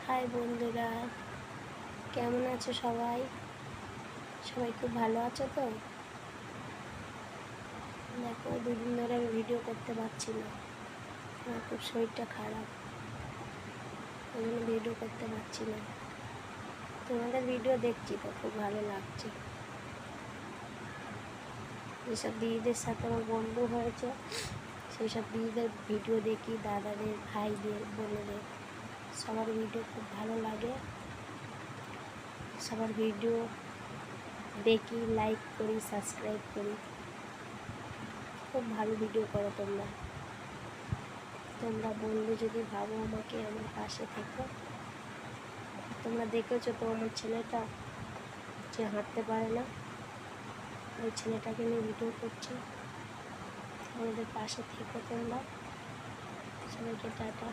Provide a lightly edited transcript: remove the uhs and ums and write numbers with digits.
High বন্ধুরা, কেমন আছো সবাই? সবাই খুব ভালো আছো তো? দেখো, দুদিন ধরে আমি ভিডিও করতে পারছি না। আমার খুব শরীরটা খারাপ, ওই জন্য ভিডিও করতে পারছি না। তোমাদের ভিডিও দেখছি তো খুব ভালো লাগছে। যেসব দিদিদের সাথে আমার বন্ধু হয়েছে সেই সব দিদিদের ভিডিও দেখি, দাদাদের, ভাইদের, বোনেদের, সবার ভিডিও খুব ভালো লাগে। সবার ভিডিও দেখি, লাইক করি, সাবস্ক্রাইব করি। খুব ভালো ভিডিও করো তোমরা। তোমরা বন্ধু যদি ভাবো আমাকে, আমার পাশে থেকো। তোমরা দেখেছো তো আমার ছেলেটা যে হাঁটতে পারে না, ওই ছেলেটাকে নিয়ে ভিডিও করছি। আমাদের পাশে থেকো তোমরা। সবাইকে টাটা।